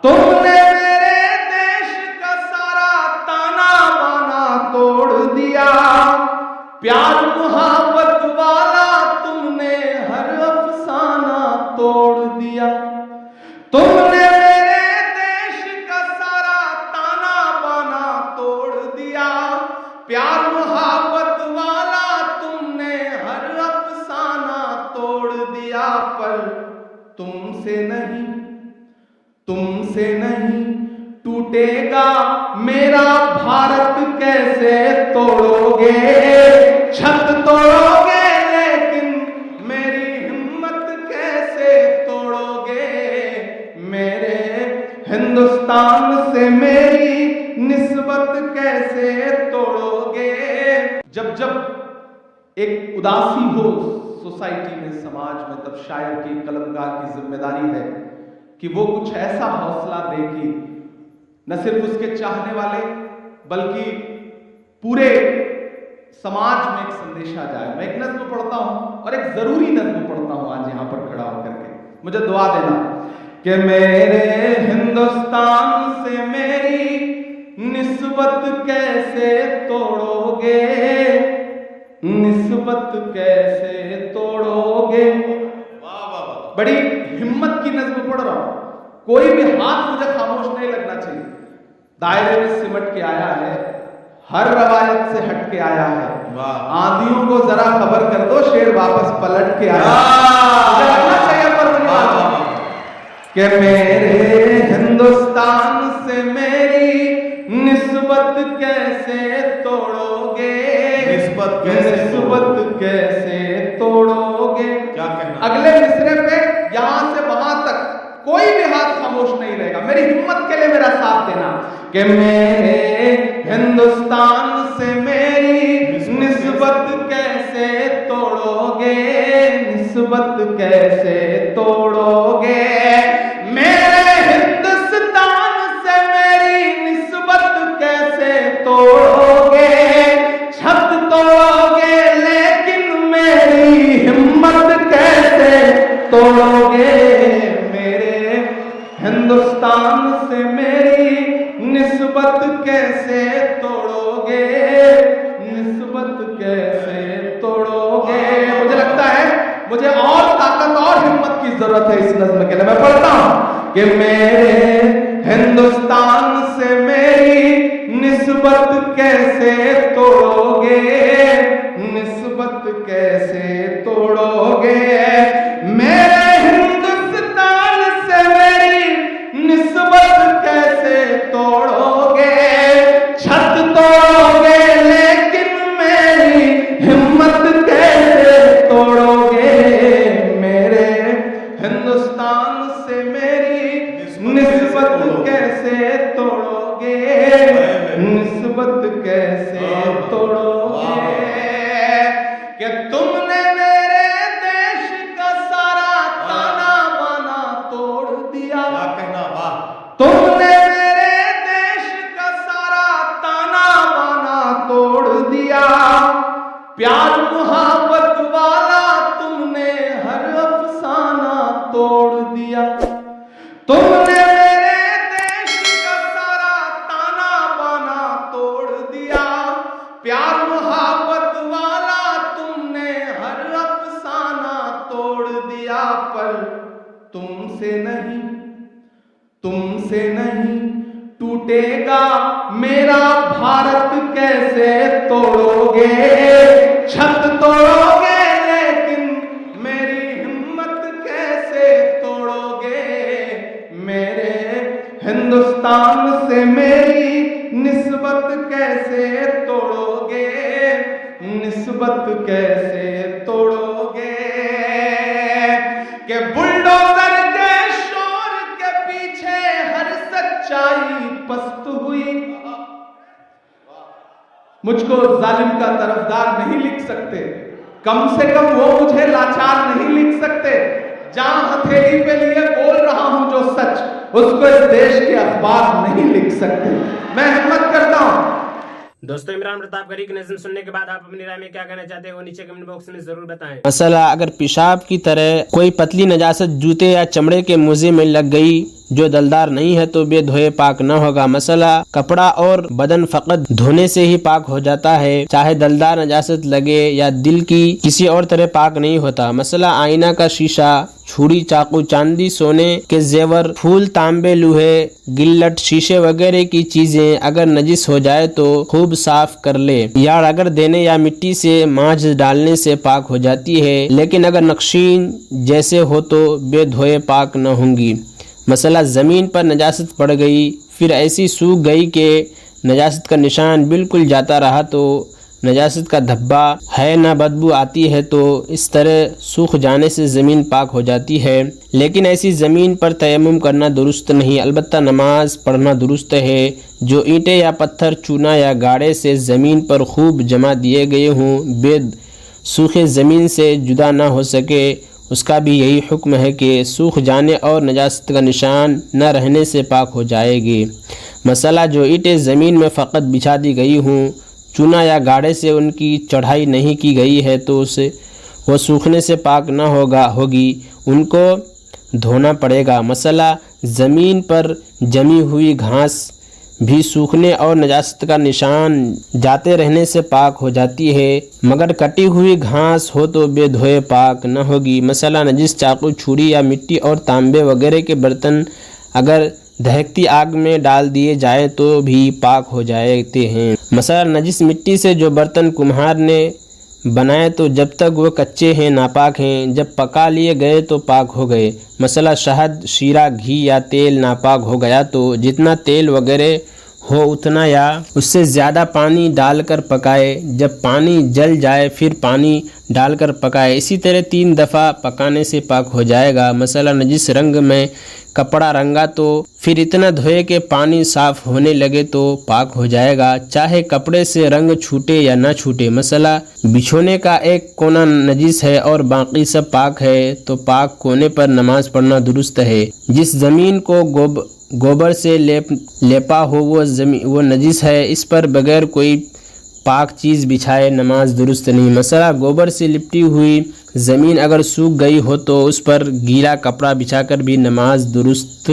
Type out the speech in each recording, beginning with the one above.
तुमने मेरे देश का सारा ताना बाना तोड़ दिया, प्यार मोहब्बत वाला तुमने हर अफसाना तोड़ दिया। तुमने मेरे देश का सारा ताना बाना तोड़ दिया, प्यार मोहब्बत वाला तुमने हर अफसाना तोड़ दिया। पर तुमसे नहीं टूटेगा मेरा भारत, कैसे तोड़ोगे छत तोड़ोगे, लेकिन मेरी हिम्मत कैसे तोड़ोगे, मेरे हिंदुस्तान से मेरी निस्बत कैसे तोड़ोगे। जब एक उदासी हो सोसाइटी में, समाज में, तब शायर की, कलमकार की जिम्मेदारी है कि वो कुछ ऐसा हौसला दे कि न सिर्फ उसके चाहने वाले बल्कि पूरे समाज में एक संदेशा जाए। मैं एक नज़्म पढ़ता हूं और एक जरूरी नज़्म पढ़ता हूं आज यहां पर खड़ा होकर के, मुझे दुआ देना कि मेरे हिंदुस्तान से मेरी निस्बत कैसे तोड़ोगे, निस्बत कैसे तोड़ोगे। बड़ी हिम्मत की नज़्म पढ़ रहा हूं, कोई भी हाथ मुझे खामोश नहीं लगना चाहिए। दायरे में सिमट के आया है, हर रवायत से हट के आया है, आंधियों को जरा खबर कर दो, शेर वापस पलट के आया। मुझे लगना चाहिए पर कि मेरे हिंदुस्तान से मेरी निस्बत कैसे तोड़ोगे, निस्बत कैसे तोड़ोगे। क्या कहना? अगले मिसरे पे यहां से वहां तक कोई भी हाथ खामोश नहीं रहेगा। मेरी हिम्मत के लिए मेरा साथ देना कि मेरे हिंदुस्तान से मेरी निस्बत कैसे तोड़ोगे, निस्बत कैसे तोड़ोगे। मेरे हिंदुस्तान से मेरी निस्बत कैसे तोड़ोगे, छत तोड़ोगे, लेकिन मेरी हिम्मत कैसे तोड़ोगे। मेरे हिंदुस्तान से मेरी निस्बत कैसे तोड़ोगे, निस्बत कैसे तोड़ोगे। मुझे लगता है मुझे और ताकत और हिम्मत की जरूरत है इस नज़्म के लिए। मैं पढ़ता हूं कि मेरे हिंदुस्तान से मेरी निस्बत कैसे तोड़ोगे, निस्बत कैसे तोड़ोगे। मेरे हिंदुस्तान से मेरी निस्बत कैसे तोड़ोगे, छत तोड़ोगे, लेकिन मेरी हिम्मत कैसे तोड़ोगे। मेरे हिंदुस्तान से मेरी निस्बत कैसे तोड़ोगे, निस्बत कैसे तोड़ोगे। कि तुमने मेरे देश का सारा ताना बाना तोड़ दिया। क्या कहना? वाह। तुमने मेरे देश का सारा ताना बाना तोड़ दिया, प्यार मोहब्बत वाला तुमने हर अफसाना तोड़ दिया। तुमने मेरे देश का सारा ताना बाना तोड़ दिया, प्यार मोहब्बत वाला तुमने हर अफसाना तोड़ दिया। पर तुमसे नहीं टूटेगा मेरा भारत, कैसे तोड़ोगे छत तोड़ोगे, लेकिन मेरी हिम्मत कैसे तोड़ोगे। मेरे हिंदुस्तान से मेरी निस्बत कैसे तोड़ोगे, निस्बत कैसे तोड़ोगे। कि बुलडोजर के शोर के पीछे हर सच्चाई पस्त हुई, मुझको जालिम का तरफदार नहीं लिख सकते, कम से कम वो मुझे लाचार नहीं लिख सकते। जहां हथेली पे लिए बोल रहा हूं जो सच, उसको इस देश के अखबार नहीं लिख सकते। मैं हिम्मत करता हूं। दोस्तों, इमरान प्रताप गरी की नज़्म सुनने के बाद आप अपनी राय में क्या कहना चाहते हैं वो नीचे कमेंट बॉक्स में जरूर बताएं। मसला, अगर पेशाब की तरह कोई पतली नजासत जूते या चमड़े के मोजे में लग गई जो दलदार नहीं है तो बेधोए पाक न होगा। मसला, कपड़ा और बदन फकत धोने से ही पाक हो जाता है, चाहे दलदार नजासत लगे या दिल की किसी और तरह पाक नहीं होता। मसला, आईना का शीशा, छुरी, चाकू, चांदी, सोने के जेवर, फूल, तांबे, लोहे, गिल्लट, शीशे वगैरह की चीजें अगर नजिस हो जाए तो खूब साफ कर ले या रगड़ देने या मिट्टी से मांझ डालने से पाक हो जाती है, लेकिन अगर नक्शीन जैसे हो तो बेधोए पाक न होंगी। मसला, ज़मीन पर नजासत पड़ गई, फिर ऐसी सूख गई कि नजासत का निशान बिल्कुल जाता रहा तो नजासत का धब्बा है ना बदबू आती है, तो इस तरह सूख जाने से ज़मीन पाक हो जाती है। लेकिन ऐसी ज़मीन पर तयम्मुम करना दुरुस्त नहीं, अलबत्ता नमाज पढ़ना दुरुस्त है। जो ईंटें या पत्थर, चूना या गाड़े से ज़मीन पर खूब जमा दिए गए हों, बेद सूखे ज़मीन से जुदा ना हो सके, उसका भी यही हुक्म है कि सूख जाने और नजासत का निशान न रहने से पाक हो जाएगी। मसला, जो ईंटें ज़मीन में फ़कत बिछा दी गई हों, चूना या गाड़े से उनकी चढ़ाई नहीं की गई है तो उसे वो सूखने से पाक न होगी, उनको धोना पड़ेगा। मसला, ज़मीन पर जमी हुई घास भी सूखने और नजासत का निशान जाते रहने से पाक हो जाती है, मगर कटी हुई घास हो तो बेधोए पाक न होगी। मसला, नजिस चाकू, छुरी या मिट्टी और तांबे वगैरह के बर्तन अगर दहकती आग में डाल दिए जाए तो भी पाक हो जाते हैं। मसला, नजिस मिट्टी से जो बर्तन कुम्हार ने बनाए तो जब तक वो कच्चे हैं नापाक हैं, जब पका लिए गए तो पाक हो गए। मसला, शहद, शीरा, घी या तेल नापाक हो गया तो जितना तेल वगैरह हो उतना या उससे ज़्यादा पानी डालकर पकाए, जब पानी जल जाए फिर पानी डालकर पकाए, इसी तरह 3 दफ़ा पकाने से पाक हो जाएगा। मसला, नजिस रंग में कपड़ा रंगा तो फिर इतना धोए कि पानी साफ़ होने लगे तो पाक हो जाएगा, चाहे कपड़े से रंग छूटे या ना छूटे। मसला, बिछोने का एक कोना नजिस है और बाकी सब पाक है तो पाक कोने पर नमाज पढ़ना दुरुस्त है। जिस ज़मीन को गोबर से लेपा हो वो नजिस है, इस पर बगैर कोई पाक चीज़ बिछाए नमाज दुरुस्त नहीं। मसला, गोबर से लिपटी हुई ज़मीन अगर सूख गई हो तो उस पर गीला कपड़ा बिछाकर भी नमाज दुरुस्त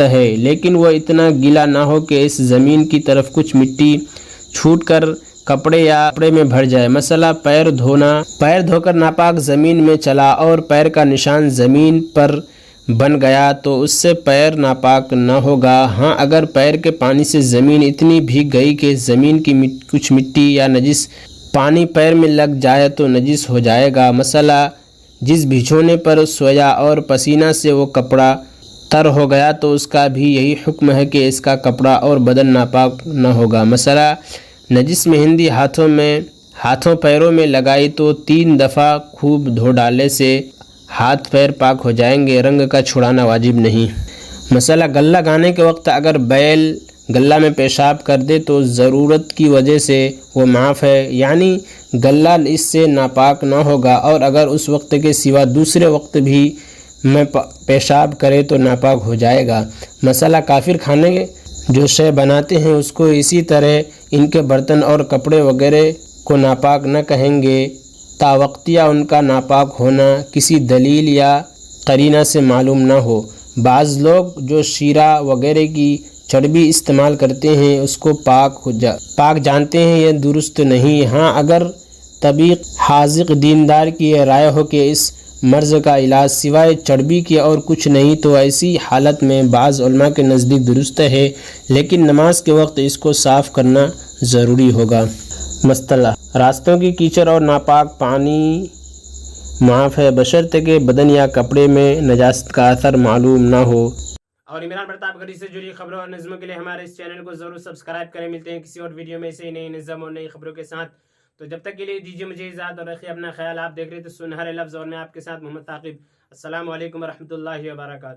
है, लेकिन वह इतना गीला ना हो कि इस ज़मीन की तरफ कुछ मिट्टी छूटकर कपड़े या कपड़े में भर जाए। मसला, पैर धोकर नापाक ज़मीन में चला और पैर का निशान ज़मीन पर बन गया तो उससे पैर नापाक न होगा। हाँ, अगर पैर के पानी से ज़मीन इतनी भीग गई कि ज़मीन की कुछ मिट्टी या नजिस पानी पैर में लग जाए तो नजिस हो जाएगा। मसला, जिस भिगोने पर सोया और पसीना से वो कपड़ा तर हो गया तो उसका भी यही हुक्म है कि इसका कपड़ा और बदन नापाक न होगा। मसला, नजिस मेहंदी हाथों पैरों में लगाई तो 3 दफ़ा खूब धो डालने से हाथ पैर पाक हो जाएंगे, रंग का छुड़ाना वाजिब नहीं। मसला, गल्ला गाने के वक्त अगर बैल गल्ला में पेशाब कर दे तो ज़रूरत की वजह से वो माफ़ है, यानी गल्ला इससे नापाक ना होगा, और अगर उस वक्त के सिवा दूसरे वक्त भी में पेशाब करे तो नापाक हो जाएगा। मसला, काफिर खाने जो शय बनाते हैं उसको इसी तरह इनके बर्तन और कपड़े वगैरह को नापाक न कहेंगे तावक्तिया उनका नापाक होना किसी दलील या करीना से मालूम न हो। बाज़ लोग जो शीरा वगैरह की चर्बी इस्तेमाल करते हैं उसको पाक जानते हैं, यह दुरुस्त नहीं। हाँ, अगर तबीक हाजिक दीनदार की राय हो कि इस मर्ज़ का इलाज सिवाय चर्बी के और कुछ नहीं तो ऐसी हालत में बाज़ उलमा के नज़दीक दुरुस्त है, लेकिन नमाज के वक्त इसको साफ़ करना ज़रूरी होगा। मसला, रास्तों की कीचड़ और नापाक पानी माफ़ है बशर्ते के बदन या कपड़े में नजासत का असर मालूम ना हो। और इमरान प्रतापगढ़ी से जुड़ी खबरों और नज़्मों के लिए हमारे इस चैनल को जरूर सब्सक्राइब करें। मिलते हैं किसी और वीडियो में से नई निज़्म और नई खबरों के साथ। तो जब तक के लिए दीजिए मुझे इजाज़त और रखिए अपना ख्याल। आप देख रहे थे सुनहरे लफ्ज़ और मैं आपके साथ मोहम्मद ताकिब। अस्सलामु अलैकुम रहमतुल्लाहि व बरकातहू।